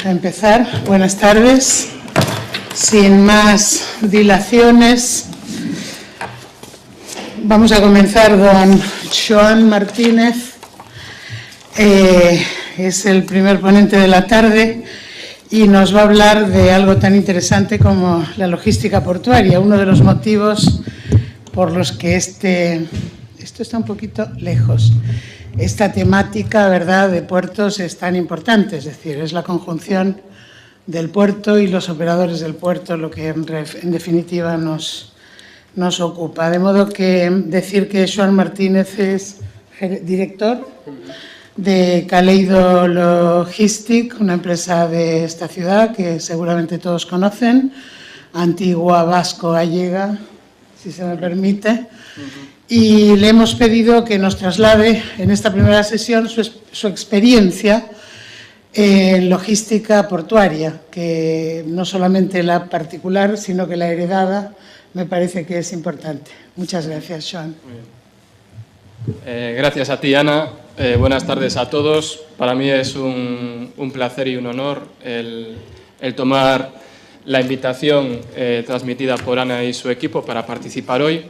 a empezar. Buenas tardes. Sin más dilaciones, vamos a comenzar con Joan Martínez. Es el primer ponente de la tarde y nos va a hablar de algo tan interesante como la logística portuaria, uno de los motivos por los que esto está un poquito lejos. Esta temática, ¿verdad?, de puertos es tan importante, es decir, es la conjunción del puerto y los operadores del puerto lo que en definitiva nos ocupa. De modo que decir que Joan Martínez es director de Kaleido Logistic, una empresa de esta ciudad que seguramente todos conocen, antigua vasco-gallega, si se me permite. Y le hemos pedido que nos traslade en esta primera sesión su experiencia en logística portuaria, que no solamente la particular, sino que la heredada, me parece que es importante. Muchas gracias, Joan. Gracias a ti, Ana. Buenas tardes a todos. Para mí es un placer y un honor el tomar la invitación transmitida por Ana y su equipo para participar hoy.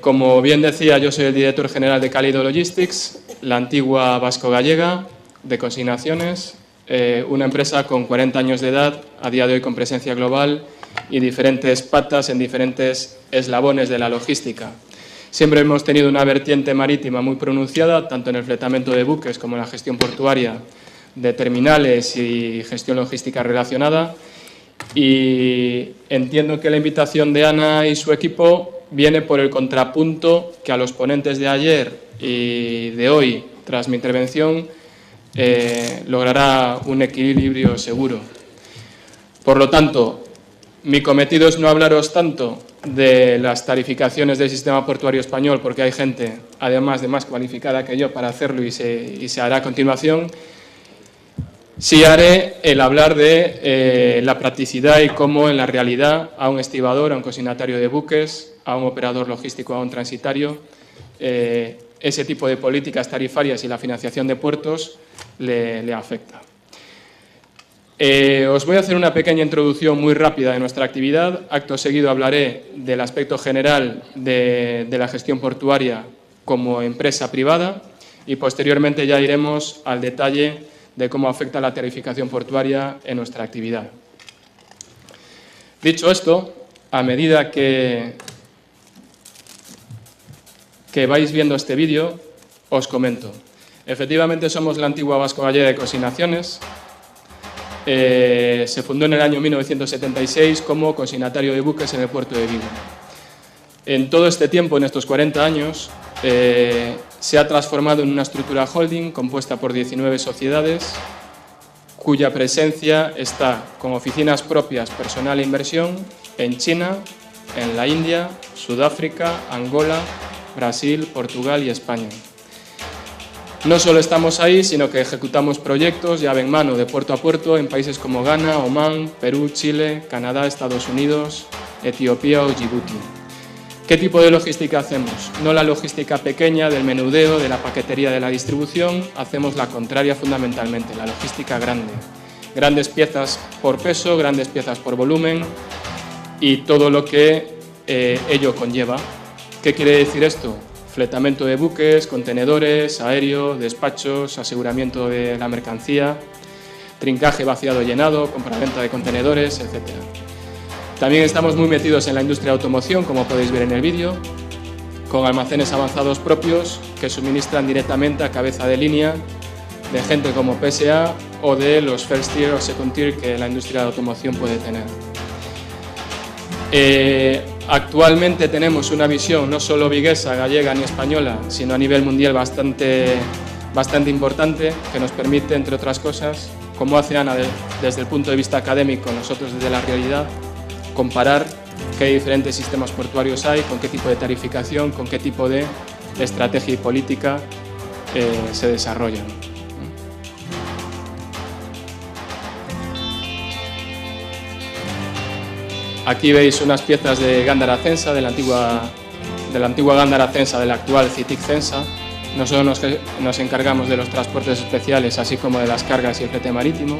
Como bien decía, yo soy el director general de Kaleido Logistics, la antigua vasco-gallega de consignaciones, una empresa con 40 años de edad, a día de hoy con presencia global y diferentes patas en diferentes eslabones de la logística. Siempre hemos tenido una vertiente marítima muy pronunciada, tanto en el fletamento de buques como en la gestión portuaria de terminales y gestión logística relacionada. Y entiendo que la invitación de Ana y su equipo viene por el contrapunto que a los ponentes de ayer y de hoy, tras mi intervención, logrará un equilibrio seguro. Por lo tanto, mi cometido es no hablaros tanto de las tarificaciones del sistema portuario español, porque hay gente, además de más cualificada que yo, para hacerlo y se hará a continuación. Sí haré el hablar de la practicidad y cómo en la realidad a un estibador, a un consignatario de buques, a un operador logístico, a un transitario, ese tipo de políticas tarifarias y la financiación de puertos le afecta. Os voy a hacer una pequeña introducción muy rápida de nuestra actividad. Acto seguido hablaré del aspecto general de la gestión portuaria como empresa privada y posteriormente ya iremos al detalle de cómo afecta la tarificación portuaria en nuestra actividad. Dicho esto, a medida que vais viendo este vídeo, os comento. Efectivamente, somos la antigua vasco-gallega de consignaciones. Se fundó en el año 1976 como consignatario de buques en el puerto de Vigo. En todo este tiempo, en estos 40 años, se ha transformado en una estructura holding compuesta por 19 sociedades, cuya presencia está con oficinas propias, personal e inversión en China, en la India, Sudáfrica, Angola, Brasil, Portugal y España. No solo estamos ahí, sino que ejecutamos proyectos llave en mano de puerto a puerto en países como Ghana, Omán, Perú, Chile, Canadá, Estados Unidos, Etiopía o Djibouti. ¿Qué tipo de logística hacemos? No la logística pequeña del menudeo, de la paquetería, de la distribución, hacemos la contraria fundamentalmente, la logística grande. Grandes piezas por peso, grandes piezas por volumen y todo lo que ello conlleva. ¿Qué quiere decir esto? Fletamento de buques, contenedores, aéreo, despachos, aseguramiento de la mercancía, trincaje, vaciado, llenado, compraventa de contenedores, etc. También estamos muy metidos en la industria de automoción, como podéis ver en el vídeo, con almacenes avanzados propios que suministran directamente a cabeza de línea de gente como PSA o de los first tier o second tier que la industria de automoción puede tener. Actualmente tenemos una visión no solo viguesa, gallega ni española, sino a nivel mundial bastante importante, que nos permite, entre otras cosas, como hace Ana desde el punto de vista académico, nosotros desde la realidad, comparar qué diferentes sistemas portuarios hay, con qué tipo de tarificación, con qué tipo de estrategia y política se desarrollan. Aquí veis unas piezas de Gándara Censa, de la antigua Gándara Censa, de la actual CITIC Censa. Nosotros nos encargamos de los transportes especiales, así como de las cargas y el flete marítimo.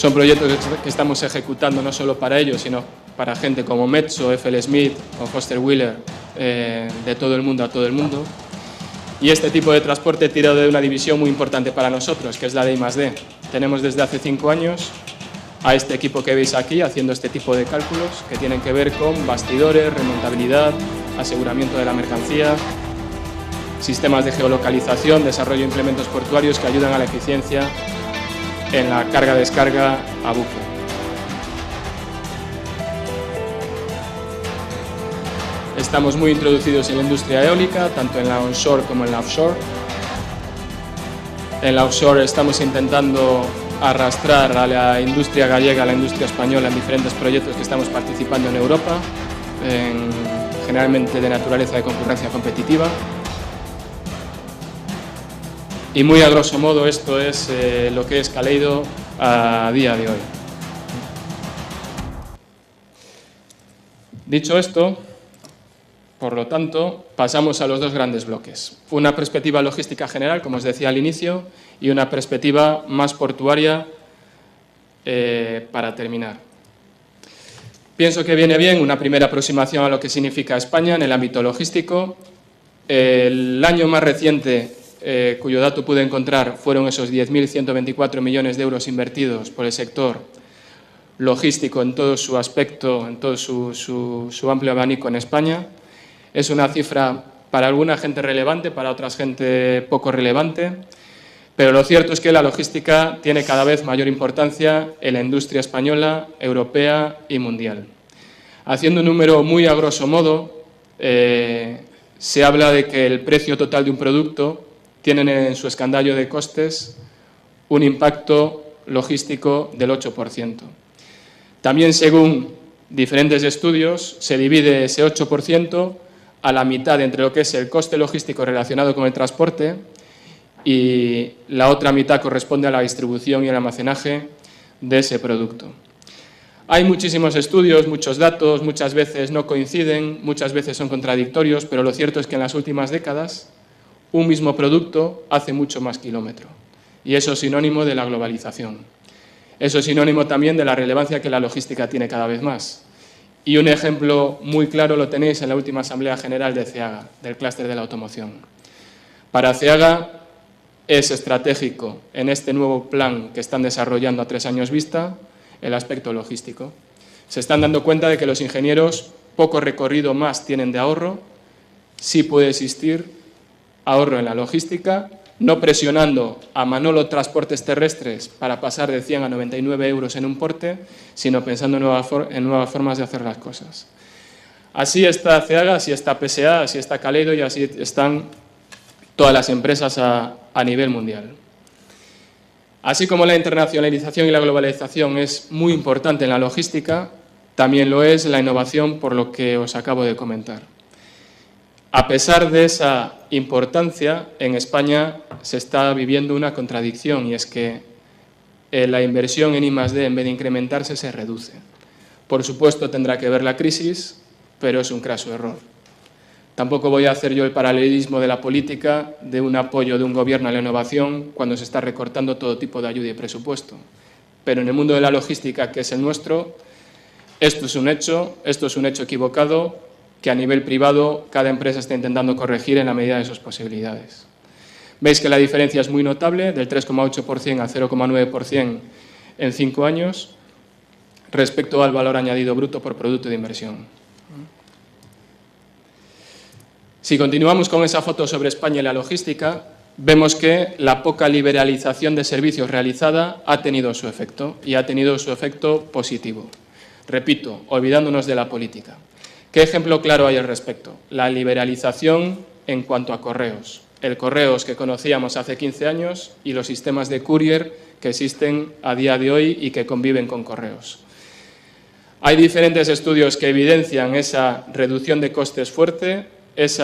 Son proyectos que estamos ejecutando no solo para ellos, sino para gente como Metso, FL Smith o Foster Wheeler, de todo el mundo a todo el mundo. Y este tipo de transporte tira de una división muy importante para nosotros, que es la de I+D. Tenemos desde hace 5 años a este equipo que veis aquí haciendo este tipo de cálculos que tienen que ver con bastidores, remontabilidad, aseguramiento de la mercancía, sistemas de geolocalización, desarrollo de implementos portuarios que ayudan a la eficiencia en la carga-descarga a buque. Estamos muy introducidos en la industria eólica, tanto en la onshore como en la offshore. En la offshore estamos intentando arrastrar a la industria gallega, a la industria española en diferentes proyectos que estamos participando en Europa, generalmente de naturaleza de concurrencia competitiva. Y muy a grosso modo esto es lo que es Kaleido a día de hoy. Dicho esto, por lo tanto, pasamos a los dos grandes bloques. Una perspectiva logística general, como os decía al inicio, y una perspectiva más portuaria para terminar. Pienso que viene bien una primera aproximación a lo que significa España en el ámbito logístico. El año más reciente, cuyo dato pude encontrar, fueron esos 10.124 millones de euros invertidos por el sector logístico en todo su aspecto, en todo su amplio abanico en España. Es una cifra para alguna gente relevante, para otra gente poco relevante, pero lo cierto es que la logística tiene cada vez mayor importancia en la industria española, europea y mundial. Haciendo un número muy a grosso modo, se habla de que el precio total de un producto tiene en su escandallo de costes un impacto logístico del 8%. También, según diferentes estudios, se divide ese 8% a la mitad entre lo que es el coste logístico relacionado con el transporte y la otra mitad corresponde a la distribución y el almacenaje de ese producto. Hay muchísimos estudios, muchos datos, muchas veces no coinciden, muchas veces son contradictorios, pero lo cierto es que en las últimas décadas un mismo producto hace mucho más kilómetro y eso es sinónimo de la globalización. Eso es sinónimo también de la relevancia que la logística tiene cada vez más. Y un ejemplo muy claro lo tenéis en la última Asamblea General de CEAGA, del clúster de la automoción. Para CEAGA es estratégico en este nuevo plan que están desarrollando a 3 años vista el aspecto logístico. Se están dando cuenta de que los ingenieros poco recorrido más tienen de ahorro, sí puede existir ahorro en la logística, no presionando a Manolo Transportes Terrestres para pasar de 100 a 99 euros en un porte, sino pensando en nuevas formas de hacer las cosas. Así está CEAGA, así está PSA, así está Kaleido y así están todas las empresas a nivel mundial. Así como la internacionalización y la globalización es muy importante en la logística, también lo es la innovación, por lo que os acabo de comentar. A pesar de esa importancia, en España se está viviendo una contradicción y es que la inversión en I+D, en vez de incrementarse, se reduce. Por supuesto, tendrá que ver la crisis, pero es un craso error. Tampoco voy a hacer yo el paralelismo de la política de un apoyo de un gobierno a la innovación cuando se está recortando todo tipo de ayuda y presupuesto. Pero en el mundo de la logística, que es el nuestro, esto es un hecho equivocado, que a nivel privado cada empresa está intentando corregir en la medida de sus posibilidades. Veis que la diferencia es muy notable, del 3,8% al 0,9% en 5 años, respecto al valor añadido bruto por producto de inversión. Si continuamos con esa foto sobre España y la logística, vemos que la poca liberalización de servicios realizada ha tenido su efecto, y ha tenido su efecto positivo. Repito, olvidándonos de la política. ¿Qué ejemplo claro hay al respecto? La liberalización en cuanto a correos. El correos que conocíamos hace 15 años y los sistemas de courier que existen a día de hoy y que conviven con correos. Hay diferentes estudios que evidencian esa reducción de costes fuerte, ese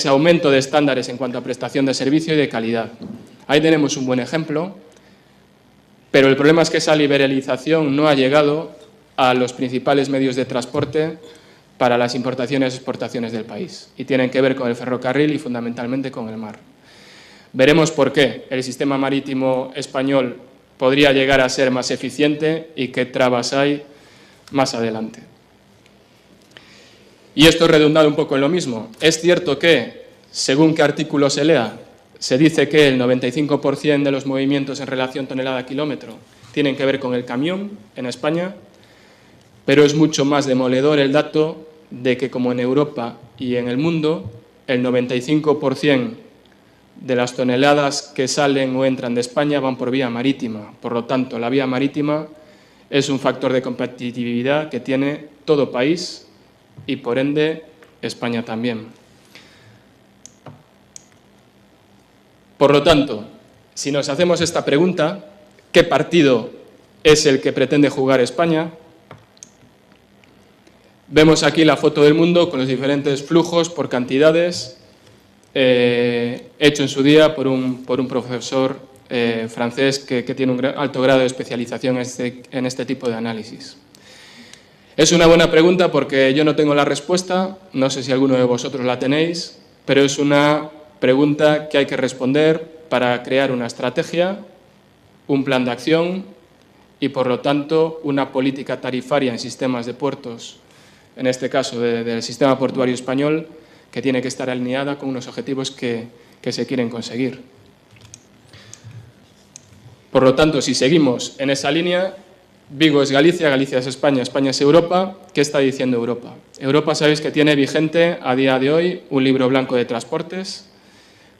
aumento de estándares en cuanto a prestación de servicio y de calidad. Ahí tenemos un buen ejemplo, pero el problema es que esa liberalización no ha llegado a los principales medios de transporte para las importaciones y exportaciones del país y tienen que ver con el ferrocarril y fundamentalmente con el mar. Veremos por qué el sistema marítimo español podría llegar a ser más eficiente y qué trabas hay más adelante. Y esto redundado un poco en lo mismo. Es cierto que, según qué artículo se lea, se dice que el 95% de los movimientos en relación tonelada-kilómetro tienen que ver con el camión en España, pero es mucho más demoledor el dato de que, como en Europa y en el mundo, el 95% de las toneladas que salen o entran de España van por vía marítima. Por lo tanto, la vía marítima es un factor de competitividad que tiene todo país y, por ende, España también. Por lo tanto, si nos hacemos esta pregunta, ¿qué partido es el que pretende jugar España? Vemos aquí la foto del mundo con los diferentes flujos por cantidades, hecho en su día por un profesor francés que tiene un alto grado de especialización en este tipo de análisis. Es una buena pregunta porque yo no tengo la respuesta, no sé si alguno de vosotros la tenéis, pero es una pregunta que hay que responder para crear una estrategia, un plan de acción y, por lo tanto, una política tarifaria en sistemas de puertos, en este caso del sistema portuario español, que tiene que estar alineada con unos objetivos que se quieren conseguir. Por lo tanto, si seguimos en esa línea, Vigo es Galicia, Galicia es España, España es Europa. ¿Qué está diciendo Europa? Europa, sabéis que tiene vigente a día de hoy un libro blanco de transportes,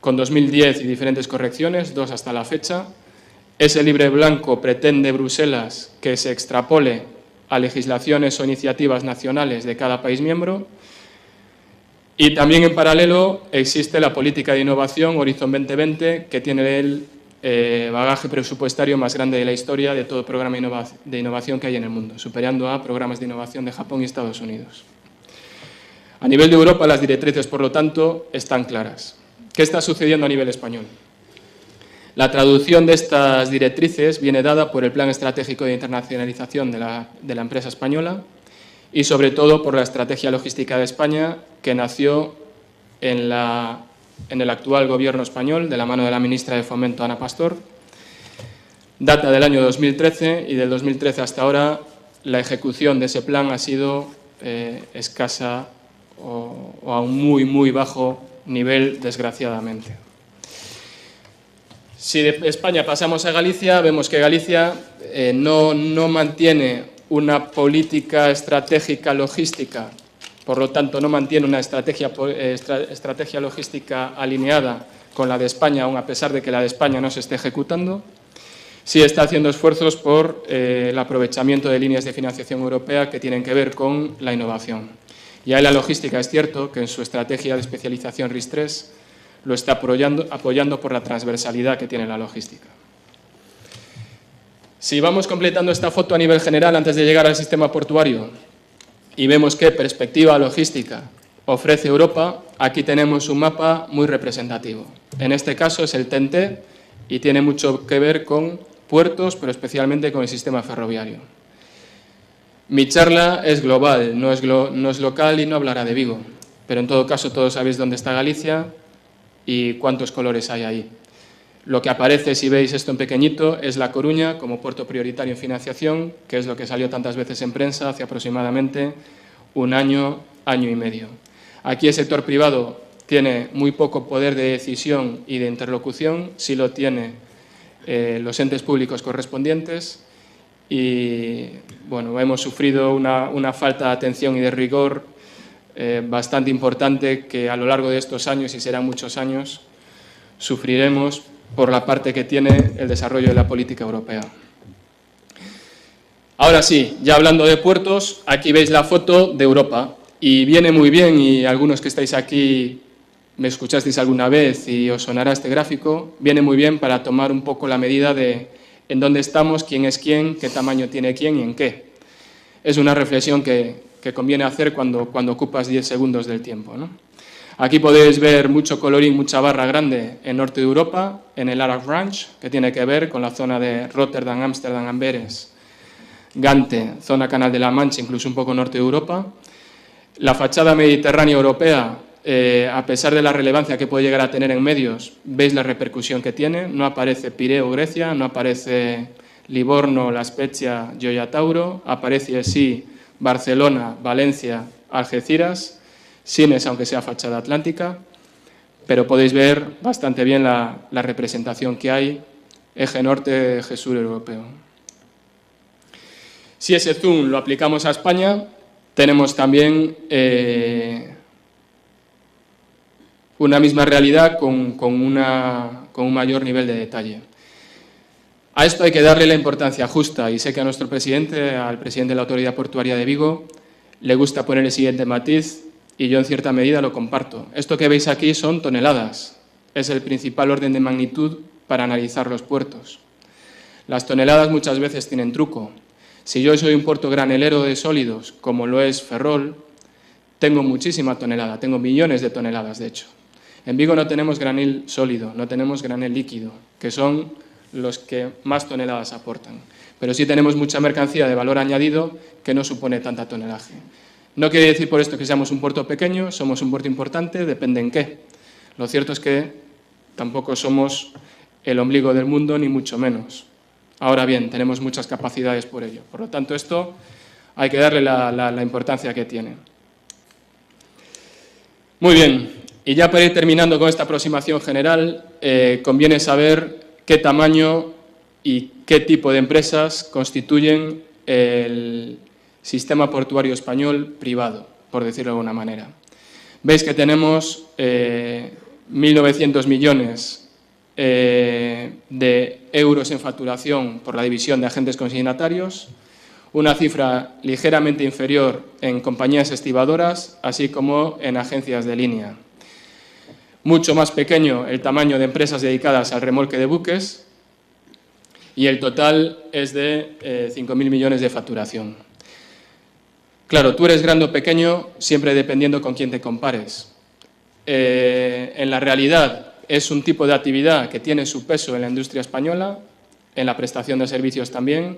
con 2010 y diferentes correcciones, 2 hasta la fecha. Ese libro blanco pretende Bruselas que se extrapole a legislaciones o iniciativas nacionales de cada país miembro. Y también, en paralelo, existe la política de innovación Horizon 2020, que tiene el bagaje presupuestario más grande de la historia de todo programa de innovación que hay en el mundo, superando a programas de innovación de Japón y Estados Unidos. A nivel de Europa, las directrices, por lo tanto, están claras. ¿Qué está sucediendo a nivel español? La traducción de estas directrices viene dada por el Plan Estratégico de Internacionalización de la empresa española y, sobre todo, por la Estrategia Logística de España, que nació en el actual Gobierno español, de la mano de la ministra de Fomento, Ana Pastor. Data del año 2013 y del 2013 hasta ahora la ejecución de ese plan ha sido escasa o a un muy, muy bajo nivel, desgraciadamente. Si de España pasamos a Galicia, vemos que Galicia no mantiene una política estratégica logística, por lo tanto no mantiene una estrategia logística alineada con la de España, aun a pesar de que la de España no se esté ejecutando. Sí está haciendo esfuerzos por el aprovechamiento de líneas de financiación europea que tienen que ver con la innovación. Y ahí la logística es cierto que en su estrategia de especialización RIS3 lo está apoyando por la transversalidad que tiene la logística. Si vamos completando esta foto a nivel general antes de llegar al sistema portuario y vemos qué perspectiva logística ofrece Europa, aquí tenemos un mapa muy representativo. En este caso es el TEN-T y tiene mucho que ver con puertos, pero especialmente con el sistema ferroviario. Mi charla es global, no es local y no hablará de Vigo, pero en todo caso todos sabéis dónde está Galicia y cuántos colores hay ahí. Lo que aparece, si veis esto en pequeñito, es La Coruña como puerto prioritario en financiación, que es lo que salió tantas veces en prensa hace aproximadamente un año, año y medio. Aquí el sector privado tiene muy poco poder de decisión y de interlocución, sí lo tiene los entes públicos correspondientes y bueno, hemos sufrido una falta de atención y de rigor bastante importante que a lo largo de estos años, y serán muchos años, sufriremos por la parte que tiene el desarrollo de la política europea. Ahora sí, ya hablando de puertos, aquí veis la foto de Europa y viene muy bien, y algunos que estáis aquí me escuchasteis alguna vez y os sonará este gráfico, viene muy bien para tomar un poco la medida de en dónde estamos, quién es quién, qué tamaño tiene quién y en qué. Es una reflexión que conviene hacer cuando ocupas 10 segundos del tiempo, ¿no? Aquí podéis ver mucho colorín, mucha barra grande en norte de Europa, en el Arab Range, que tiene que ver con la zona de Rotterdam, Ámsterdam, Amberes, Gante, zona Canal de la Mancha, incluso un poco norte de Europa. La fachada mediterránea europea, a pesar de la relevancia que puede llegar a tener en medios, veis la repercusión que tiene. No aparece Pireo, Grecia, no aparece Livorno, La Spezia, Gioia Tauro, Aparici sí, Barcelona, Valencia, Algeciras, Sines, aunque sea fachada atlántica, pero podéis ver bastante bien la representación que hay, eje norte, eje sur europeo. Si ese zoom lo aplicamos a España, tenemos también una misma realidad con un mayor nivel de detalle. A esto hay que darle la importancia justa y sé que a nuestro presidente, al presidente de la Autoridad Portuaria de Vigo, le gusta poner el siguiente matiz y yo en cierta medida lo comparto. Esto que veis aquí son toneladas, es el principal orden de magnitud para analizar los puertos. Las toneladas muchas veces tienen truco. Si yo soy un puerto granelero de sólidos, como lo es Ferrol, tengo muchísima tonelada, tengo millones de toneladas de hecho. En Vigo no tenemos granel sólido, no tenemos granel líquido, que son los que más toneladas aportan. Pero sí tenemos mucha mercancía de valor añadido que no supone tanta tonelaje. No quiere decir por esto que seamos un puerto pequeño, somos un puerto importante, depende en qué. Lo cierto es que tampoco somos el ombligo del mundo, ni mucho menos. Ahora bien, tenemos muchas capacidades por ello. Por lo tanto, esto hay que darle la importancia que tiene. Muy bien, y ya para ir terminando con esta aproximación general, conviene saber qué tamaño y qué tipo de empresas constituyen el sistema portuario español privado, por decirlo de alguna manera. Veis que tenemos 1.900 millones de euros en facturación por la división de agentes consignatarios, una cifra ligeramente inferior en compañías estibadoras, así como en agencias de línea. Mucho más pequeño el tamaño de empresas dedicadas al remolque de buques y el total es de 5.000 millones de facturación. Claro, tú eres grande o pequeño siempre dependiendo con quién te compares. En la realidad es un tipo de actividad que tiene su peso en la industria española, en la prestación de servicios también.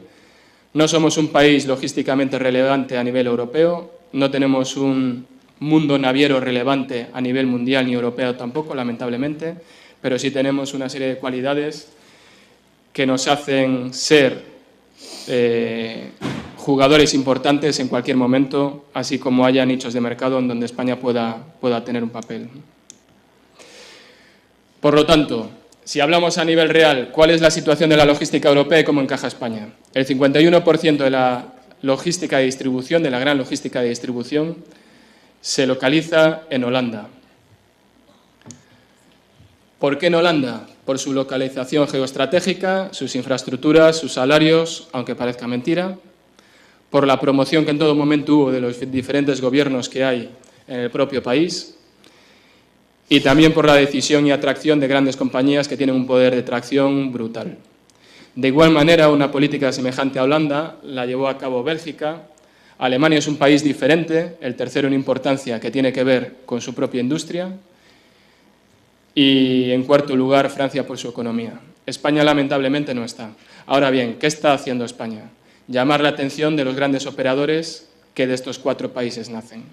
No somos un país logísticamente relevante a nivel europeo, no tenemos un mundo naviero relevante a nivel mundial ni europeo tampoco, lamentablemente, pero sí tenemos una serie de cualidades que nos hacen ser jugadores importantes en cualquier momento, así como haya nichos de mercado en donde España pueda tener un papel. Por lo tanto, si hablamos a nivel real, ¿cuál es la situación de la logística europea y cómo encaja España? El 51% de la logística de distribución, de la gran logística de distribución, se localiza en Holanda. ¿Por qué en Holanda? Por su localización geoestratégica, sus infraestructuras, sus salarios, aunque parezca mentira, por la promoción que en todo momento hubo de los diferentes gobiernos que hay en el propio país y también por la decisión y atracción de grandes compañías que tienen un poder de tracción brutal. De igual manera, una política semejante a Holanda la llevó a cabo Bélgica. Alemania es un país diferente, el tercero en importancia, que tiene que ver con su propia industria. Y, en cuarto lugar, Francia por su economía. España, lamentablemente, no está. Ahora bien, ¿qué está haciendo España? Llamar la atención de los grandes operadores que de estos 4 países nacen.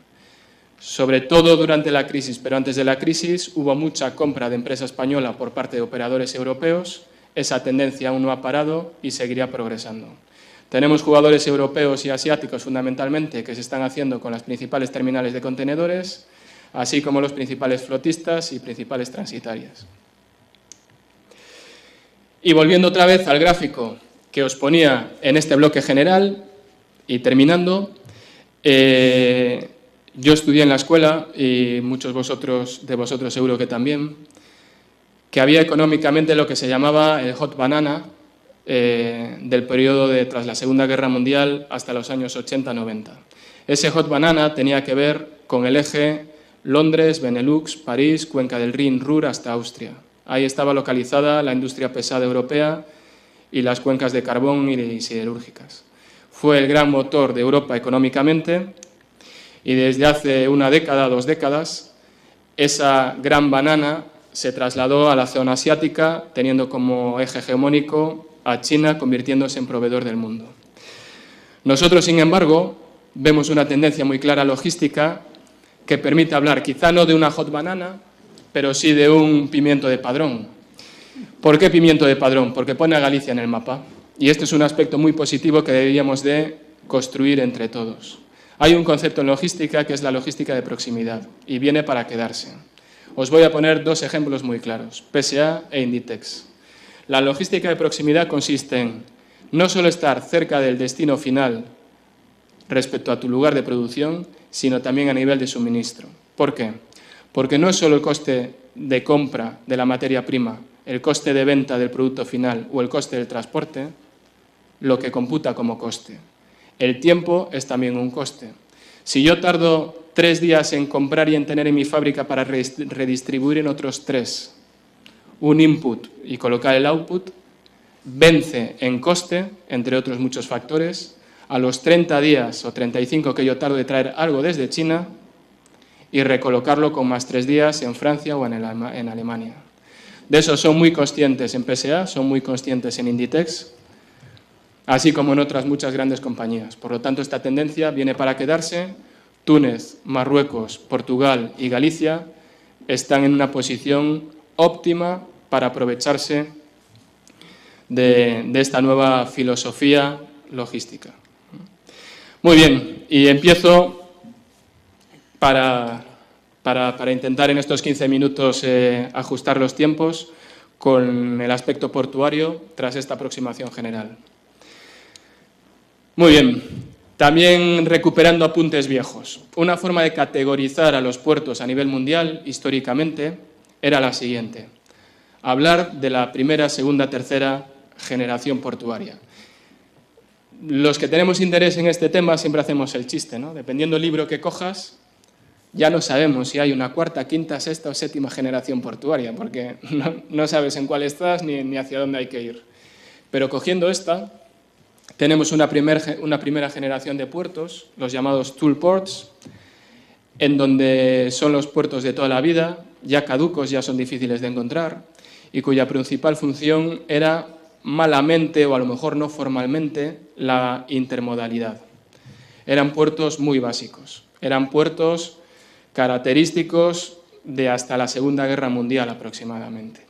Sobre todo durante la crisis, pero antes de la crisis, hubo mucha compra de empresa española por parte de operadores europeos. Esa tendencia aún no ha parado y seguirá progresando. Tenemos jugadores europeos y asiáticos fundamentalmente que se están haciendo con las principales terminales de contenedores, así como los principales flotistas y principales transitarias. Y volviendo otra vez al gráfico que os ponía en este bloque general y terminando, yo estudié en la escuela y muchos de vosotros seguro que también, que había económicamente lo que se llamaba el hot banana, del periodo tras la Segunda Guerra Mundial hasta los años 80-90. Ese hot banana tenía que ver con el eje Londres, Benelux, París, Cuenca del Rin, Ruhr hasta Austria. Ahí estaba localizada la industria pesada europea y las cuencas de carbón y siderúrgicas. Fue el gran motor de Europa económicamente y desde hace una década, 2 décadas, esa gran banana se trasladó a la zona asiática, teniendo como eje hegemónico a China, convirtiéndose en proveedor del mundo. Nosotros, sin embargo, vemos una tendencia muy clara logística que permite hablar quizá no de una hot banana, pero sí de un pimiento de Padrón. ¿Por qué pimiento de Padrón? Porque pone a Galicia en el mapa. Y este es un aspecto muy positivo que deberíamos de construir entre todos. Hay un concepto en logística que es la logística de proximidad y viene para quedarse. Os voy a poner dos ejemplos muy claros, PSA e Inditex. La logística de proximidad consiste en no solo estar cerca del destino final respecto a tu lugar de producción, sino también a nivel de suministro. ¿Por qué? Porque no es solo el coste de compra de la materia prima, el coste de venta del producto final o el coste del transporte, lo que computa como coste. El tiempo es también un coste. Si yo tardo 3 días en comprar y en tener en mi fábrica para redistribuir en otros 3 un input y colocar el output, vence en coste, entre otros muchos factores, a los 30 días o 35 que yo tardo de traer algo desde China y recolocarlo con más 3 días en Francia o en Alemania. De eso son muy conscientes en PSA, son muy conscientes en Inditex, así como en otras muchas grandes compañías. Por lo tanto, esta tendencia viene para quedarse. Túnez, Marruecos, Portugal y Galicia están en una posición óptima para aprovecharse de esta nueva filosofía logística. Muy bien, y empiezo para intentar en estos 15 minutos ajustar los tiempos con el aspecto portuario tras esta aproximación general. Muy bien, también recuperando apuntes viejos. Una forma de categorizar a los puertos a nivel mundial, históricamente, era la siguiente. Hablar de la primera, segunda, tercera generación portuaria. Los que tenemos interés en este tema siempre hacemos el chiste, ¿no? Dependiendo del libro que cojas, ya no sabemos si hay una cuarta, quinta, sexta o séptima generación portuaria, porque no sabes en cuál estás ni hacia dónde hay que ir. Pero cogiendo esta, tenemos una primera generación de puertos, los llamados tool ports, en donde son los puertos de toda la vida, ya caducos, ya son difíciles de encontrar, y cuya principal función era malamente, o a lo mejor no formalmente, la intermodalidad. Eran puertos muy básicos, eran puertos característicos de hasta la Segunda Guerra Mundial aproximadamente.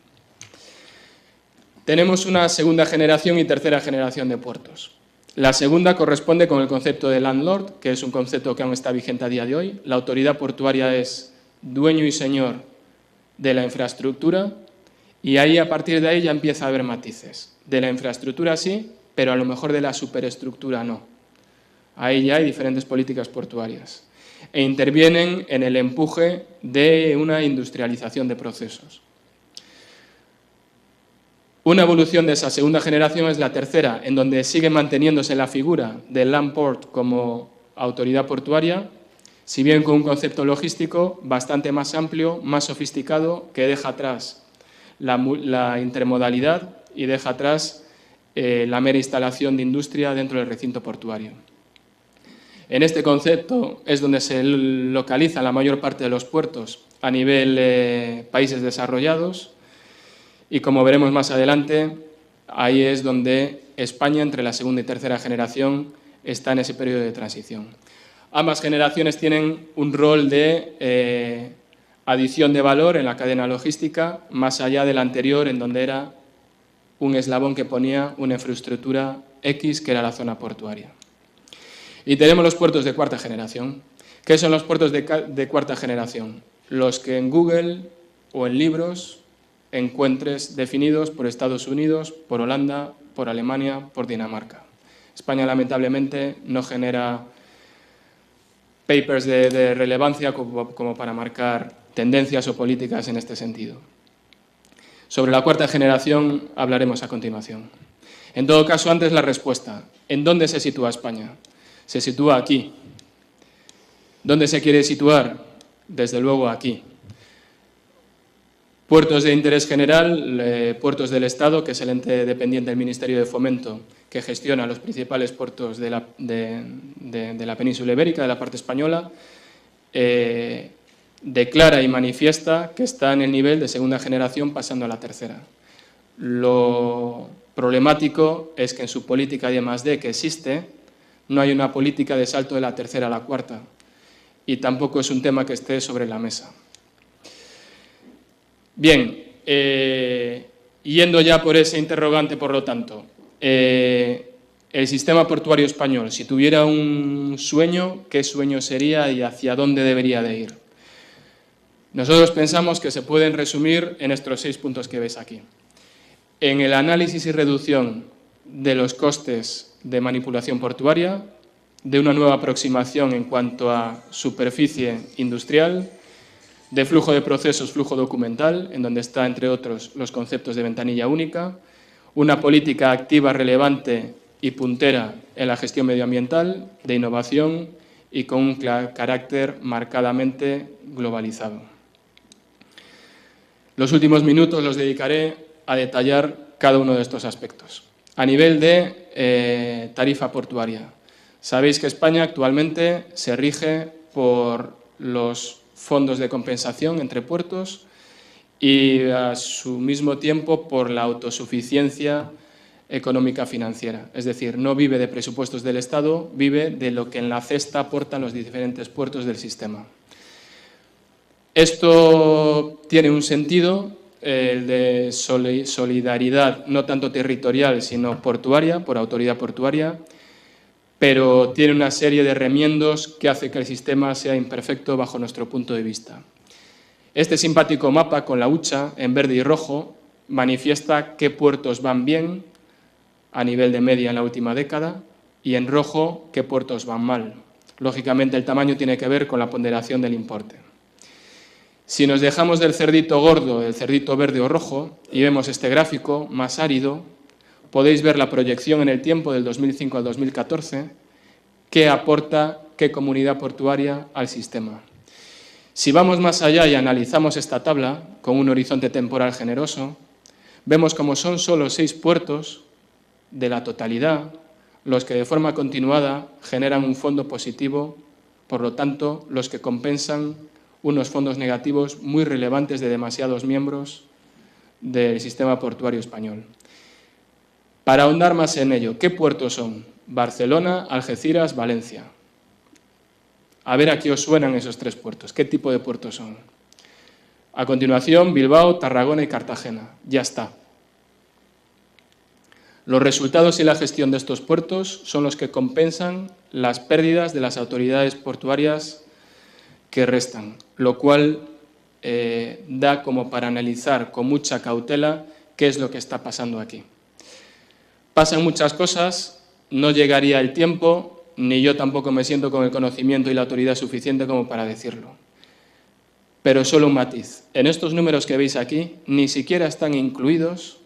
Tenemos una segunda generación y tercera generación de puertos. La segunda corresponde con el concepto de landlord, que es un concepto que aún está vigente a día de hoy. La autoridad portuaria es dueño y señor de la infraestructura y ahí, a partir de ahí, ya empieza a haber matices. De la infraestructura sí, pero a lo mejor de la superestructura no. Ahí ya hay diferentes políticas portuarias e intervienen en el empuje de una industrialización de procesos. Una evolución de esa segunda generación es la tercera, en donde sigue manteniéndose la figura del land port como autoridad portuaria, si bien con un concepto logístico bastante más amplio, más sofisticado, que deja atrás la intermodalidad y deja atrás la mera instalación de industria dentro del recinto portuario. En este concepto es donde se localiza la mayor parte de los puertos a nivel países desarrollados y, como veremos más adelante, ahí es donde España, entre la segunda y tercera generación, está en ese periodo de transición. Ambas generaciones tienen un rol de adición de valor en la cadena logística, más allá del anterior, en donde era un eslabón que ponía una infraestructura X, que era la zona portuaria. Y tenemos los puertos de cuarta generación. ¿Qué son los puertos de cuarta generación? Los que en Google o en libros encuentres definidos por Estados Unidos, por Holanda, por Alemania, por Dinamarca. España, lamentablemente, no genera papers de relevancia como para marcar tendencias o políticas en este sentido. Sobre la cuarta generación hablaremos a continuación. En todo caso, antes la respuesta. ¿En dónde se sitúa España? Se sitúa aquí. ¿Dónde se quiere situar? Desde luego aquí. Puertos de interés general, puertos del Estado, que es el ente dependiente del Ministerio de Fomento, que gestiona los principales puertos de la península ibérica, de la parte española, declara y manifiesta que está en el nivel de segunda generación pasando a la tercera. Lo problemático es que en su política de I+D que existe, no hay una política de salto de la tercera a la cuarta y tampoco es un tema que esté sobre la mesa. Bien, yendo ya por ese interrogante, por lo tanto, el sistema portuario español, si tuviera un sueño, ¿qué sueño sería y hacia dónde debería de ir? Nosotros pensamos que se pueden resumir en estos 6 puntos que ves aquí. En el análisis y reducción de los costes de manipulación portuaria, de una nueva aproximación en cuanto a superficie industrial, de flujo de procesos, flujo documental, en donde está, entre otros, los conceptos de ventanilla única, una política activa, relevante y puntera en la gestión medioambiental, de innovación y con un carácter marcadamente globalizado. Los últimos minutos los dedicaré a detallar cada uno de estos aspectos. A nivel de tarifa portuaria, sabéis que España actualmente se rige por los fondos de compensación entre puertos y a su mismo tiempo por la autosuficiencia económica financiera. Es decir, no vive de presupuestos del Estado, vive de lo que en la cesta aportan los diferentes puertos del sistema. Esto tiene un sentido, el de solidaridad no tanto territorial sino portuaria, por autoridad portuaria, pero tiene una serie de remiendos que hace que el sistema sea imperfecto bajo nuestro punto de vista. Este simpático mapa con la hucha en verde y rojo manifiesta qué puertos van bien a nivel de media en la última década y en rojo qué puertos van mal. Lógicamente el tamaño tiene que ver con la ponderación del importe. Si nos dejamos del cerdito gordo, el cerdito verde o rojo, y vemos este gráfico más árido, podéis ver la proyección en el tiempo del 2005 al 2014, qué aporta qué comunidad portuaria al sistema. Si vamos más allá y analizamos esta tabla con un horizonte temporal generoso, vemos como son solo 6 puertos de la totalidad los que de forma continuada generan un fondo positivo, por lo tanto, los que compensan unos fondos negativos muy relevantes de demasiados miembros del sistema portuario español. Para ahondar más en ello, ¿qué puertos son? Barcelona, Algeciras, Valencia. A ver a qué os suenan esos 3 puertos. ¿Qué tipo de puertos son? A continuación, Bilbao, Tarragona y Cartagena. Ya está. Los resultados y la gestión de estos puertos son los que compensan las pérdidas de las autoridades portuarias que restan, lo cual da como para analizar con mucha cautela qué es lo que está pasando aquí. Pasan muchas cosas, no llegaría el tiempo, ni yo tampoco me siento con el conocimiento y la autoridad suficiente como para decirlo. Pero solo un matiz. En estos números que veis aquí, ni siquiera están incluidos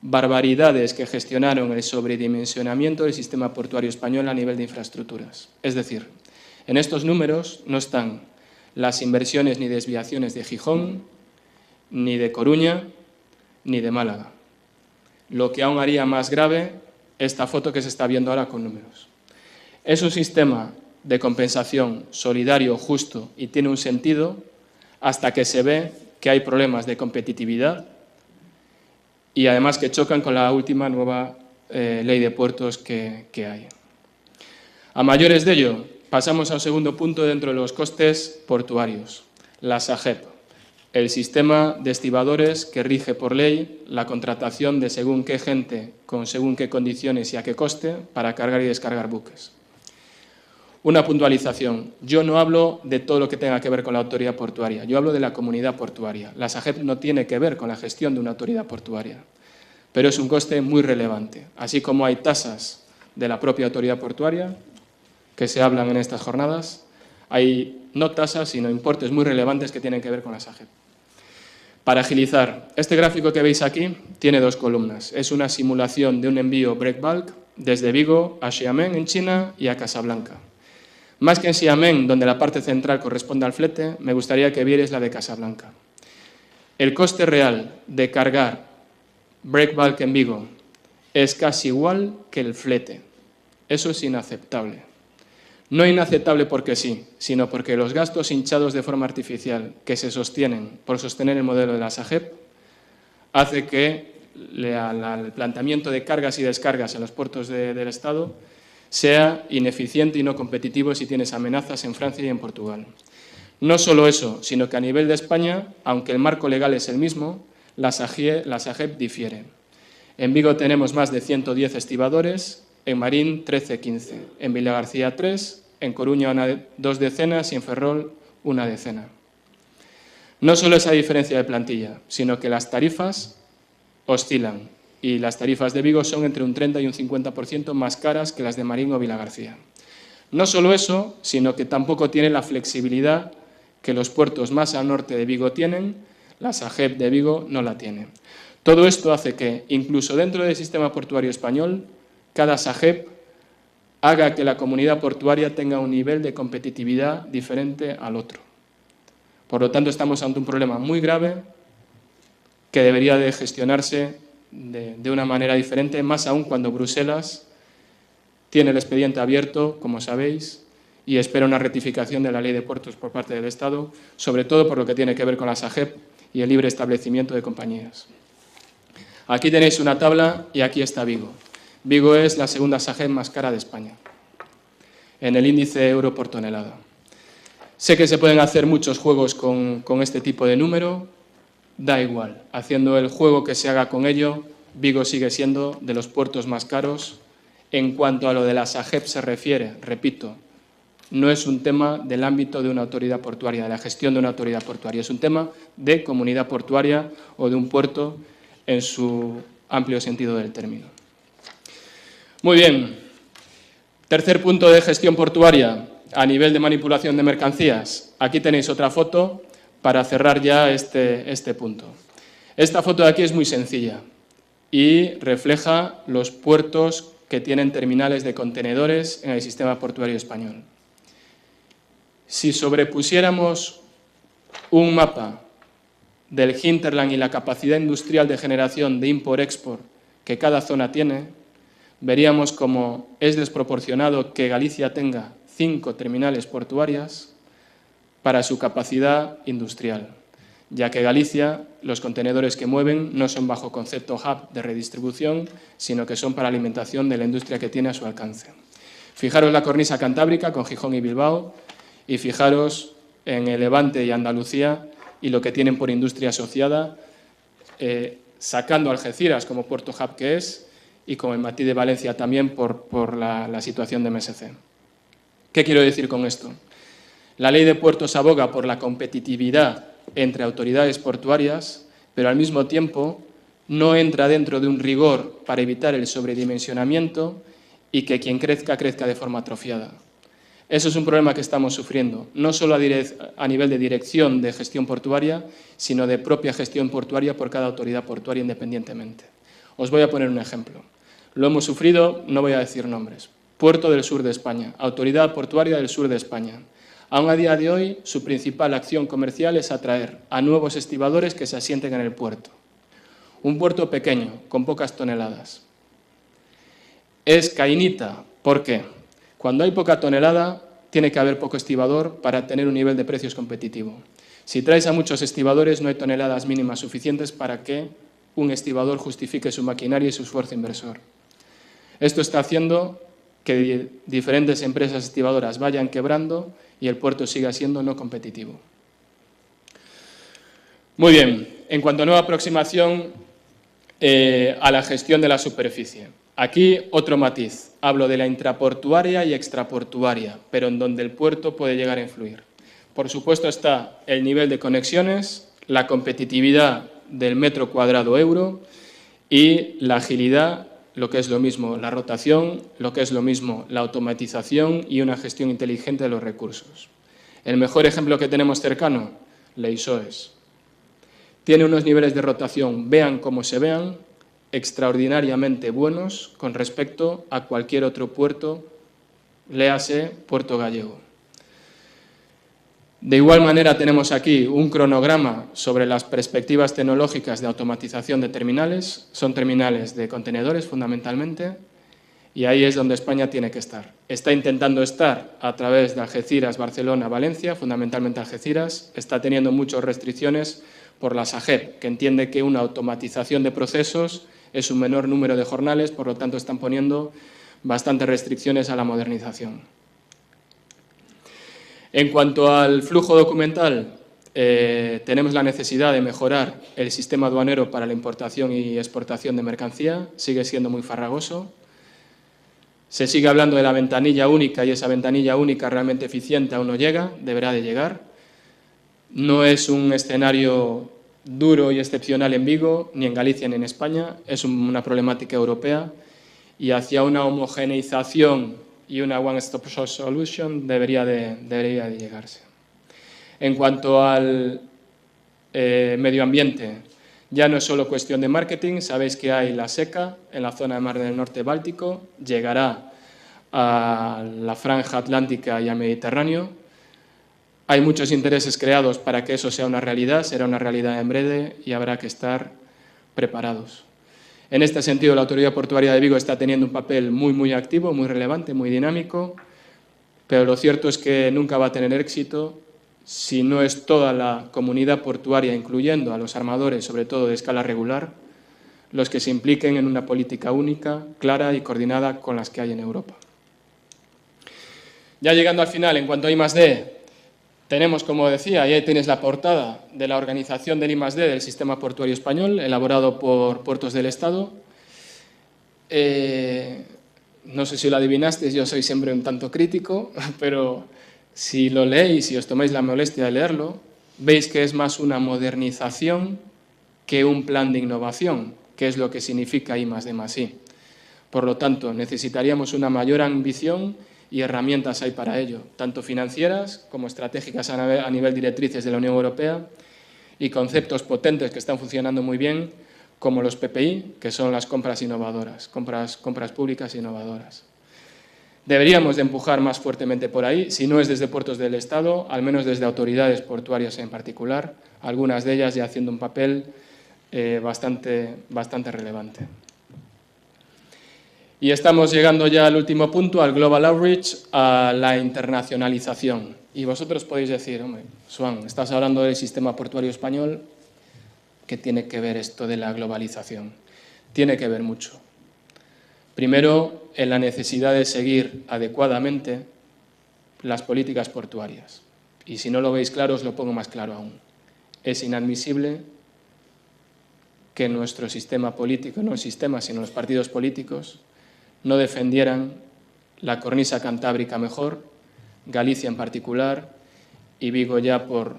barbaridades que gestionaron el sobredimensionamiento del sistema portuario español a nivel de infraestructuras. Es decir, en estos números no están las inversiones ni desviaciones de Gijón, ni de Coruña, ni de Málaga. Lo que aún haría más grave esta foto que se está viendo ahora con números. Es un sistema de compensación solidario, justo y tiene un sentido hasta que se ve que hay problemas de competitividad y además que chocan con la última nueva ley de puertos que hay. A mayores de ello, pasamos a un segundo punto dentro de los costes portuarios, la SAGEP, el sistema de estibadores que rige por ley la contratación de según qué gente, con según qué condiciones y a qué coste para cargar y descargar buques. Una puntualización. Yo no hablo de todo lo que tenga que ver con la autoridad portuaria, yo hablo de la comunidad portuaria. La SAGEP no tiene que ver con la gestión de una autoridad portuaria, pero es un coste muy relevante, así como hay tasas de la propia autoridad portuaria que se hablan en estas jornadas, hay no tasas, sino importes muy relevantes que tienen que ver con la SAGEP. Para agilizar, este gráfico que veis aquí tiene 2 columnas. Es una simulación de un envío breakbulk desde Vigo a Xiamen, en China, y a Casablanca. Más que en Xiamen, donde la parte central corresponde al flete, me gustaría que vierais la de Casablanca. El coste real de cargar breakbulk en Vigo es casi igual que el flete. Eso es inaceptable. No inaceptable porque sí, sino porque los gastos hinchados de forma artificial que se sostienen por sostener el modelo de la SAGEP hace que el planteamiento de cargas y descargas en los puertos del Estado sea ineficiente y no competitivo si tienes amenazas en Francia y en Portugal. No solo eso, sino que a nivel de España, aunque el marco legal es el mismo, la SAGEP difiere. En Vigo tenemos más de 110 estibadores, en Marín 13-15, en Vilagarcía 3, en Coruña 2 decenas y en Ferrol 1 decena. No solo esa diferencia de plantilla, sino que las tarifas oscilan y las tarifas de Vigo son entre un 30 y un 50% más caras que las de Marín o Vilagarcía. No solo eso, sino que tampoco tiene la flexibilidad que los puertos más al norte de Vigo tienen, la SAGEP de Vigo no la tiene. Todo esto hace que, incluso dentro del sistema portuario español, cada SAGEP haga que la comunidad portuaria tenga un nivel de competitividad diferente al otro. Por lo tanto, estamos ante un problema muy grave que debería de gestionarse de una manera diferente, más aún cuando Bruselas tiene el expediente abierto, como sabéis, y espera una rectificación de la Ley de Puertos por parte del Estado, sobre todo por lo que tiene que ver con la SAGEP y el libre establecimiento de compañías. Aquí tenéis una tabla y aquí está Vigo. Vigo es la segunda SAGEP más cara de España, en el índice euro por tonelada. Sé que se pueden hacer muchos juegos con este tipo de número, da igual. Haciendo el juego que se haga con ello, Vigo sigue siendo de los puertos más caros. En cuanto a lo de la SAGEP se refiere, repito, no es un tema del ámbito de una autoridad portuaria, de la gestión de una autoridad portuaria, es un tema de comunidad portuaria o de un puerto en su amplio sentido del término. Muy bien. Tercer punto de gestión portuaria a nivel de manipulación de mercancías. Aquí tenéis otra foto para cerrar ya este punto. Esta foto de aquí es muy sencilla y refleja los puertos que tienen terminales de contenedores en el sistema portuario español. Si sobrepusiéramos un mapa del hinterland y la capacidad industrial de generación de import-export que cada zona tiene, veríamos cómo es desproporcionado que Galicia tenga 5 terminales portuarias para su capacidad industrial, ya que Galicia, los contenedores que mueven no son bajo concepto hub de redistribución, sino que son para alimentación de la industria que tiene a su alcance. Fijaros la cornisa cantábrica con Gijón y Bilbao y fijaros en el Levante y Andalucía y lo que tienen por industria asociada, sacando Algeciras como puerto hub que es y como el Matí de Valencia también por la situación de MSC. ¿Qué quiero decir con esto? La ley de puertos aboga por la competitividad entre autoridades portuarias, pero al mismo tiempo no entra dentro de un rigor para evitar el sobredimensionamiento y que quien crezca, crezca de forma atrofiada. Eso es un problema que estamos sufriendo, no solo a nivel de dirección de gestión portuaria, sino de propia gestión portuaria por cada autoridad portuaria independientemente. Os voy a poner un ejemplo. Lo hemos sufrido, no voy a decir nombres. Puerto del sur de España, Autoridad Portuaria del sur de España. Aún a día de hoy, su principal acción comercial es atraer a nuevos estibadores que se asienten en el puerto. Un puerto pequeño, con pocas toneladas. Es cainita, ¿por qué? Cuando hay poca tonelada, tiene que haber poco estibador para tener un nivel de precios competitivo. Si traes a muchos estibadores, no hay toneladas mínimas suficientes para que un estibador justifique su maquinaria y su esfuerzo inversor. Esto está haciendo que diferentes empresas estibadoras vayan quebrando y el puerto siga siendo no competitivo. Muy bien, en cuanto a nueva aproximación a la gestión de la superficie. Aquí otro matiz, hablo de la intraportuaria y extraportuaria, pero en donde el puerto puede llegar a influir. Por supuesto está el nivel de conexiones, la competitividad del metro cuadrado euro y la agilidad, lo que es lo mismo la rotación, lo que es lo mismo la automatización y una gestión inteligente de los recursos. El mejor ejemplo que tenemos cercano, Leixoes. Tiene unos niveles de rotación, vean cómo se vean, extraordinariamente buenos con respecto a cualquier otro puerto, léase Puerto Gallego. De igual manera tenemos aquí un cronograma sobre las perspectivas tecnológicas de automatización de terminales. Son terminales de contenedores fundamentalmente y ahí es donde España tiene que estar. Está intentando estar a través de Algeciras, Barcelona, Valencia, fundamentalmente Algeciras. Está teniendo muchas restricciones por la SAGEP, que entiende que una automatización de procesos es un menor número de jornales, por lo tanto están poniendo bastantes restricciones a la modernización. En cuanto al flujo documental, tenemos la necesidad de mejorar el sistema aduanero para la importación y exportación de mercancía, sigue siendo muy farragoso. Se sigue hablando de la ventanilla única y esa ventanilla única realmente eficiente aún no llega, deberá de llegar. No es un escenario duro y excepcional en Vigo, ni en Galicia ni en España, es una problemática europea y hacia una homogeneización y una one-stop solution debería de llegarse. En cuanto al medio ambiente, ya no es solo cuestión de marketing, sabéis que hay la seca en la zona de Mar del Norte Báltico, llegará a la franja atlántica y al Mediterráneo. Hay muchos intereses creados para que eso sea una realidad, será una realidad en breve y habrá que estar preparados. En este sentido, la Autoridad Portuaria de Vigo está teniendo un papel muy activo, muy relevante, muy dinámico, pero lo cierto es que nunca va a tener éxito si no es toda la comunidad portuaria, incluyendo a los armadores, sobre todo de escala regular, los que se impliquen en una política única, clara y coordinada con las que hay en Europa. Ya llegando al final, en cuanto a I+D, tenemos, como decía, y ahí tenéis la portada de la organización del I+D del Sistema Portuario Español, elaborado por Puertos del Estado. No sé si lo adivinasteis, yo soy siempre un tanto crítico, pero si lo leéis y os tomáis la molestia de leerlo, veis que es más una modernización que un plan de innovación, que es lo que significa I+D+I. Por lo tanto, necesitaríamos una mayor ambición y herramientas hay para ello, tanto financieras como estratégicas a nivel directrices de la Unión Europea y conceptos potentes que están funcionando muy bien, como los PPI, que son las compras innovadoras, compras públicas innovadoras. Deberíamos de empujar más fuertemente por ahí, si no es desde puertos del Estado, al menos desde autoridades portuarias en particular, algunas de ellas ya haciendo un papel bastante relevante. Y estamos llegando ya al último punto, al Global Outreach, a la internacionalización. Y vosotros podéis decir, hombre, Swan, estás hablando del sistema portuario español, ¿qué tiene que ver esto de la globalización? Tiene que ver mucho. Primero, en la necesidad de seguir adecuadamente las políticas portuarias. Y si no lo veis claro, os lo pongo más claro aún. Es inadmisible que nuestro sistema político, no el sistema, sino los partidos políticos, no defendieran la cornisa cantábrica mejor, Galicia en particular, y Vigo ya por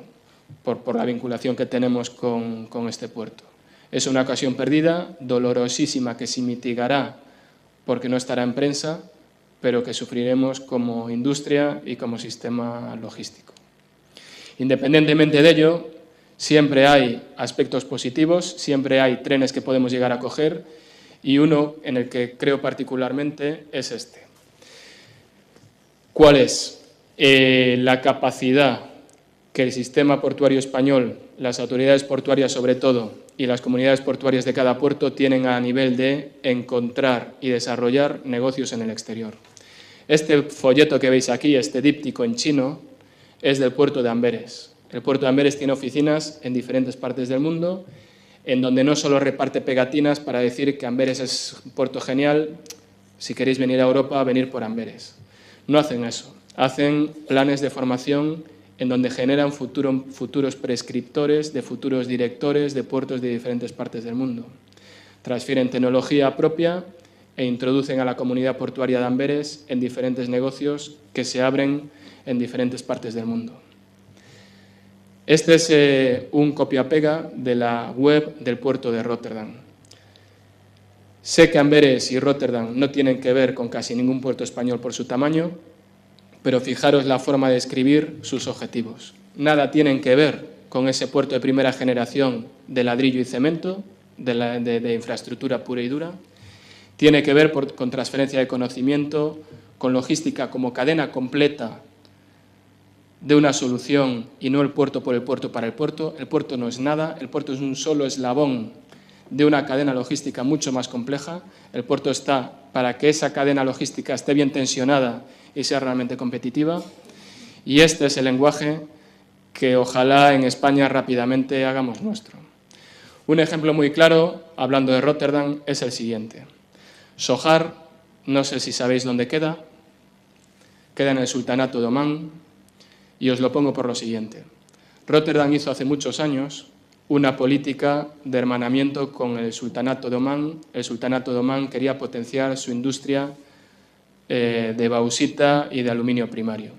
la vinculación que tenemos con este puerto. Es una ocasión perdida, dolorosísima, que se mitigará porque no estará en prensa, pero que sufriremos como industria y como sistema logístico. Independientemente de ello, siempre hay aspectos positivos, siempre hay trenes que podemos llegar a coger, y uno en el que creo particularmente es este. ¿Cuál es? La capacidad que el sistema portuario español, las autoridades portuarias sobre todo, y las comunidades portuarias de cada puerto tienen a nivel de encontrar y desarrollar negocios en el exterior. Este folleto que veis aquí, este díptico en chino, es del puerto de Amberes. El puerto de Amberes tiene oficinas en diferentes partes del mundo, en donde no solo reparte pegatinas para decir que Amberes es un puerto genial, si queréis venir a Europa, venir por Amberes. No hacen eso, hacen planes de formación en donde generan futuros prescriptores, de futuros directores de puertos de diferentes partes del mundo. Transfieren tecnología propia e introducen a la comunidad portuaria de Amberes en diferentes negocios que se abren en diferentes partes del mundo. Este es un copia-pega de la web del puerto de Rotterdam. Sé que Amberes y Rotterdam no tienen que ver con casi ningún puerto español por su tamaño, pero fijaros la forma de escribir sus objetivos. Nada tienen que ver con ese puerto de primera generación de ladrillo y cemento, de infraestructura pura y dura. Tiene que ver con transferencia de conocimiento, con logística como cadena completa de una solución y no el puerto por el puerto para el puerto. El puerto no es nada, el puerto es un solo eslabón de una cadena logística mucho más compleja. El puerto está para que esa cadena logística esté bien tensionada y sea realmente competitiva. Y este es el lenguaje que ojalá en España rápidamente hagamos nuestro. Un ejemplo muy claro, hablando de Rotterdam, es el siguiente. Sohar, no sé si sabéis dónde queda en el Sultanato de Omán, y os lo pongo por lo siguiente. Rotterdam hizo hace muchos años una política de hermanamiento con el Sultanato de Omán. El Sultanato de Omán quería potenciar su industria de bauxita y de aluminio primario.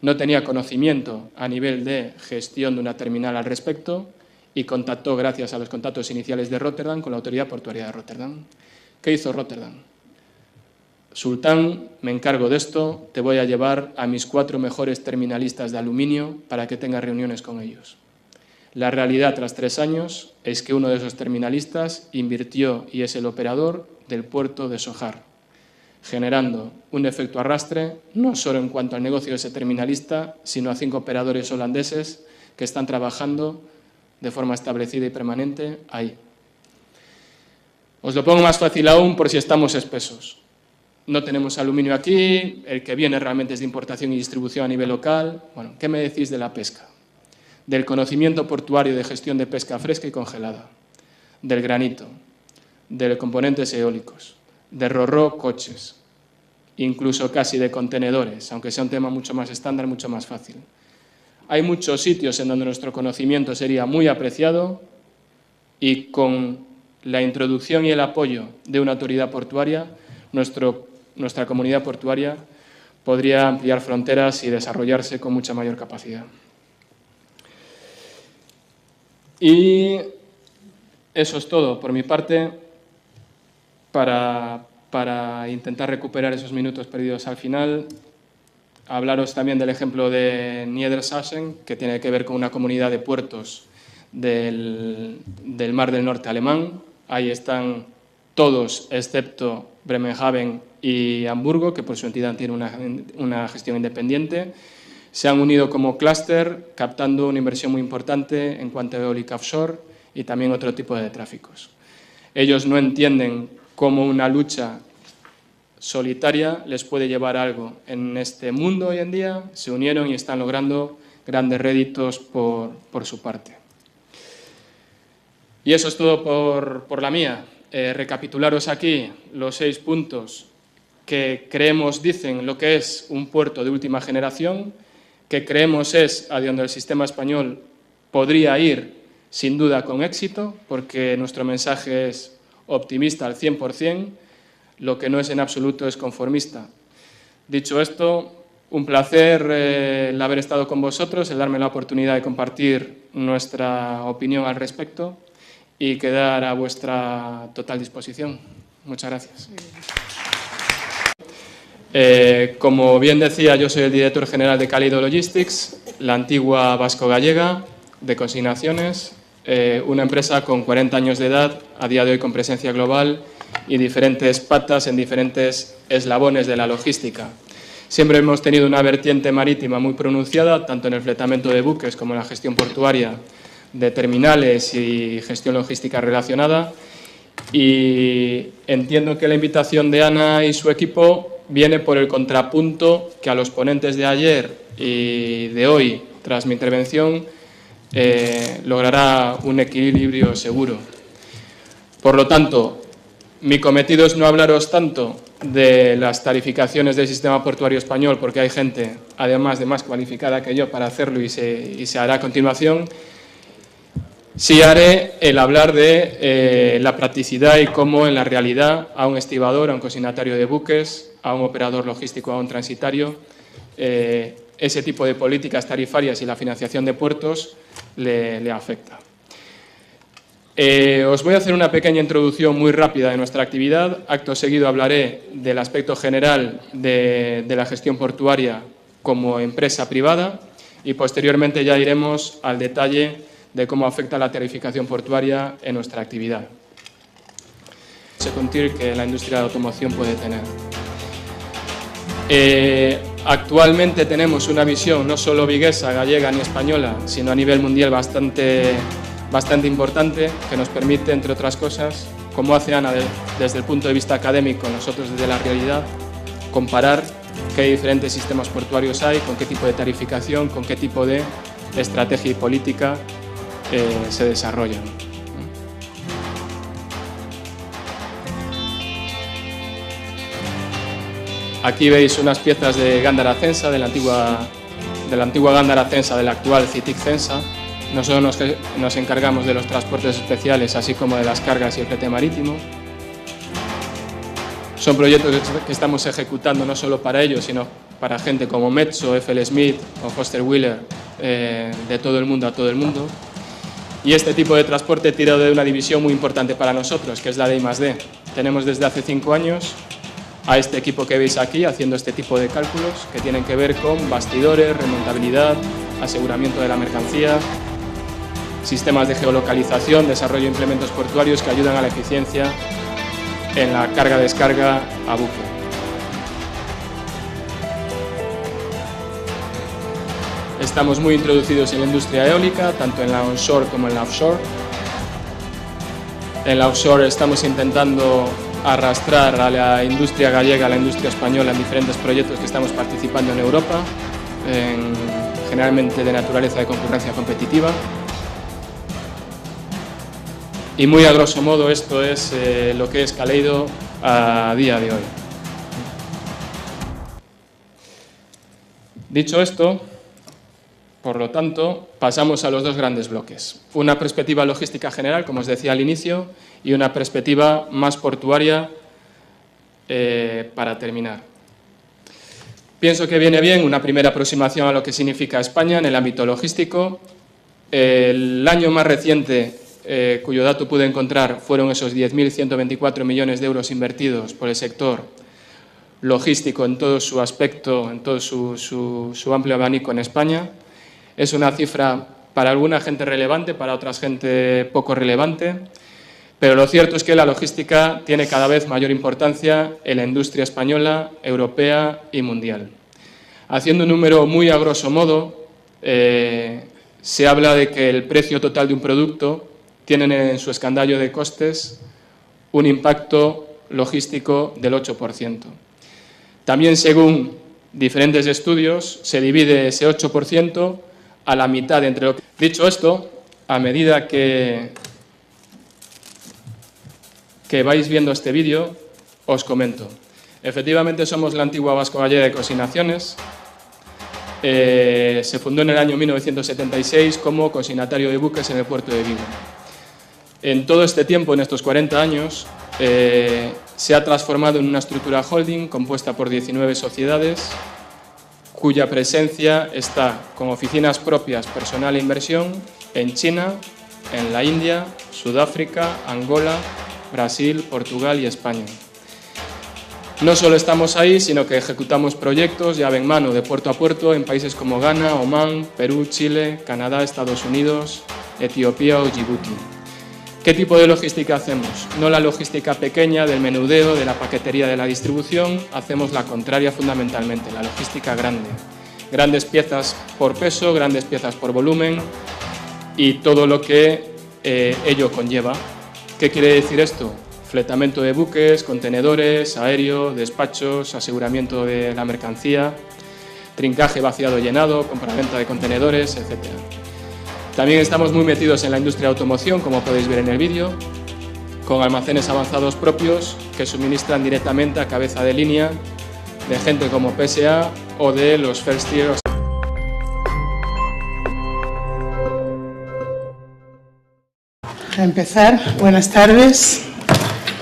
No tenía conocimiento a nivel de gestión de una terminal al respecto y contactó, gracias a los contactos iniciales de Rotterdam, con la Autoridad Portuaria de Rotterdam. ¿Qué hizo Rotterdam? Sultán, me encargo de esto, te voy a llevar a mis 4 mejores terminalistas de aluminio para que tengas reuniones con ellos. La realidad tras 3 años es que uno de esos terminalistas invirtió y es el operador del puerto de Sohar, generando un efecto arrastre no solo en cuanto al negocio de ese terminalista, sino a 5 operadores holandeses que están trabajando de forma establecida y permanente ahí. Os lo pongo más fácil aún por si estamos espesos. No tenemos aluminio aquí, el que viene realmente es de importación y distribución a nivel local. Bueno, ¿qué me decís de la pesca? Del conocimiento portuario de gestión de pesca fresca y congelada, del granito, de componentes eólicos, de ro-ro coches, incluso casi de contenedores, aunque sea un tema mucho más estándar, mucho más fácil. Hay muchos sitios en donde nuestro conocimiento sería muy apreciado y con la introducción y el apoyo de una autoridad portuaria, nuestra comunidad portuaria podría ampliar fronteras y desarrollarse con mucha mayor capacidad. Y eso es todo por mi parte para intentar recuperar esos minutos perdidos al final. Hablaros también del ejemplo de Niedersachsen, que tiene que ver con una comunidad de puertos del Mar del Norte alemán. Ahí están todos, excepto Bremerhaven y Hamburgo, que por su entidad tiene una gestión independiente. Se han unido como clúster, captando una inversión muy importante en cuanto a eólica offshore y también otro tipo de tráficos. Ellos no entienden cómo una lucha solitaria les puede llevar a algo en este mundo hoy en día. Se unieron y están logrando grandes réditos por su parte. Y eso es todo por la mía. Recapitularos aquí los 6 puntos que creemos dicen lo que es un puerto de última generación, que creemos es a donde el sistema español podría ir sin duda con éxito, porque nuestro mensaje es optimista al 100%, lo que no es en absoluto es conformista. Dicho esto, un placer el haber estado con vosotros, el darme la oportunidad de compartir nuestra opinión al respecto y quedar a vuestra total disposición. Muchas gracias. Como bien decía, yo soy el director general de Cálido Logistics, la antigua vasco-gallega de consignaciones, una empresa con 40 años de edad, a día de hoy con presencia global y diferentes patas en diferentes eslabones de la logística. Siempre hemos tenido una vertiente marítima muy pronunciada, tanto en el fletamento de buques como en la gestión portuaria de terminales y gestión logística relacionada. Y entiendo que la invitación de Ana y su equipo viene por el contrapunto que a los ponentes de ayer y de hoy, tras mi intervención, logrará un equilibrio seguro. Por lo tanto, mi cometido es no hablaros tanto de las tarificaciones del sistema portuario español, porque hay gente, además de más cualificada que yo, para hacerlo y se hará a continuación. Sí haré el hablar de la practicidad y cómo en la realidad a un estibador, a un consignatario de buques, a un operador logístico, a un transitario, ese tipo de políticas tarifarias y la financiación de puertos le afecta. Os voy a hacer una pequeña introducción muy rápida de nuestra actividad. Acto seguido hablaré del aspecto general de la gestión portuaria como empresa privada y posteriormente ya iremos al detalle de cómo afecta la tarificación portuaria en nuestra actividad. Que la industria de automoción puede tener. Actualmente tenemos una visión no solo viguesa, gallega ni española, sino a nivel mundial bastante importante, que nos permite, entre otras cosas, como hace Ana desde el punto de vista académico, nosotros desde la realidad, comparar qué diferentes sistemas portuarios hay, con qué tipo de tarificación, con qué tipo de estrategia y política se desarrollan. Aquí veis unas piezas de Gándara Censa, de la antigua Gándara Censa, de la actual CITIC Censa, Nosotros nos encargamos de los transportes especiales, así como de las cargas y el flete marítimo. Son proyectos que estamos ejecutando no solo para ellos, sino para gente como Metso, FL Smith o Foster Wheeler, de todo el mundo a todo el mundo. Y este tipo de transporte tira de una división muy importante para nosotros, que es la de I+D. Tenemos desde hace 5 años a este equipo que veis aquí haciendo este tipo de cálculos que tienen que ver con bastidores, remontabilidad, aseguramiento de la mercancía, sistemas de geolocalización, desarrollo de implementos portuarios que ayudan a la eficiencia en la carga-descarga a buque. Estamos muy introducidos en la industria eólica, tanto en la onshore como en la offshore. En la offshore estamos intentando arrastrar a la industria gallega, a la industria española en diferentes proyectos que estamos participando en Europa, generalmente de naturaleza de concurrencia competitiva. Y muy a grosso modo esto es lo que es Kaleido a día de hoy. Dicho esto, por lo tanto, pasamos a los dos grandes bloques. Una perspectiva logística general, como os decía al inicio, y una perspectiva más portuaria para terminar. Pienso que viene bien una primera aproximación a lo que significa España en el ámbito logístico. El año más reciente, cuyo dato pude encontrar, fueron esos 10.124 millones de euros invertidos por el sector logístico en todo su aspecto, en todo su amplio abanico en España. Es una cifra para alguna gente relevante, para otra gente poco relevante, pero lo cierto es que la logística tiene cada vez mayor importancia en la industria española, europea y mundial. Haciendo un número muy a grosso modo, se habla de que el precio total de un producto tiene en su escandallo de costes un impacto logístico del 8%. También, según diferentes estudios, se divide ese 8% a la mitad entre lo que... Dicho esto, a medida que vais viendo este vídeo, os comento. Efectivamente, somos la antigua Vasco Gallega de Consignaciones. Se fundó en el año 1976 como consignatario de buques en el puerto de Vigo. En todo este tiempo, en estos 40 años, se ha transformado en una estructura holding compuesta por 19 sociedades, cuya presencia está con oficinas propias, personal e inversión en China, en la India, Sudáfrica, Angola, Brasil, Portugal y España. No solo estamos ahí, sino que ejecutamos proyectos llave en mano de puerto a puerto en países como Ghana, Omán, Perú, Chile, Canadá, Estados Unidos, Etiopía o Djibouti. ¿Qué tipo de logística hacemos? No la logística pequeña del menudeo, de la paquetería, de la distribución, hacemos la contraria fundamentalmente, la logística grande. Grandes piezas por peso, grandes piezas por volumen y todo lo que ello conlleva. ¿Qué quiere decir esto? Fletamento de buques, contenedores, aéreo, despachos, aseguramiento de la mercancía, trincaje, vaciado, llenado, compraventa de contenedores, etc. También estamos muy metidos en la industria de automoción, como podéis ver en el vídeo, con almacenes avanzados propios que suministran directamente a cabeza de línea de gente como PSA o de los first tier. A empezar, buenas tardes.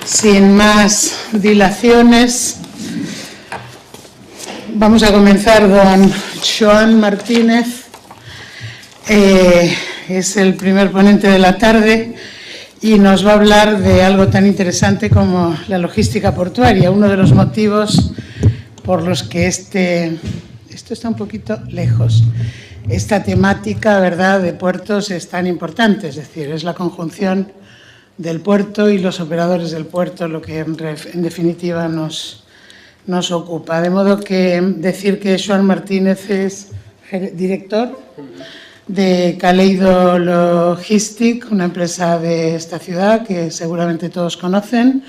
Sin más dilaciones, vamos a comenzar. Don Joan Martínez es el primer ponente de la tarde y nos va a hablar de algo tan interesante como la logística portuaria, uno de los motivos por los que esto está un poquito lejos, esta temática, ¿verdad?, de puertos es tan importante, es decir, es la conjunción del puerto y los operadores del puerto lo que en definitiva nos ocupa. De modo que decir que Joan Martínez es director de Kaleido Logistic, una empresa de esta ciudad que seguramente todos conocen,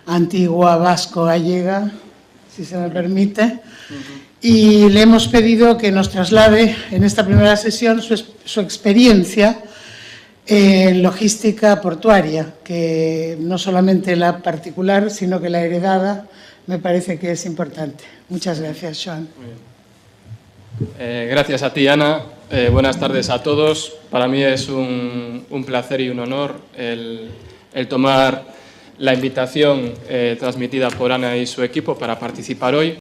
antigua Vasco Gallega, si se me permite, y le hemos pedido que nos traslade en esta primera sesión su experiencia en logística portuaria, que no solamente la particular, sino que la heredada me parece que es importante. Muchas gracias, Joan. Gracias a ti, Ana. Buenas tardes a todos. Para mí es un placer y un honor el tomar la invitación transmitida por Ana y su equipo para participar hoy.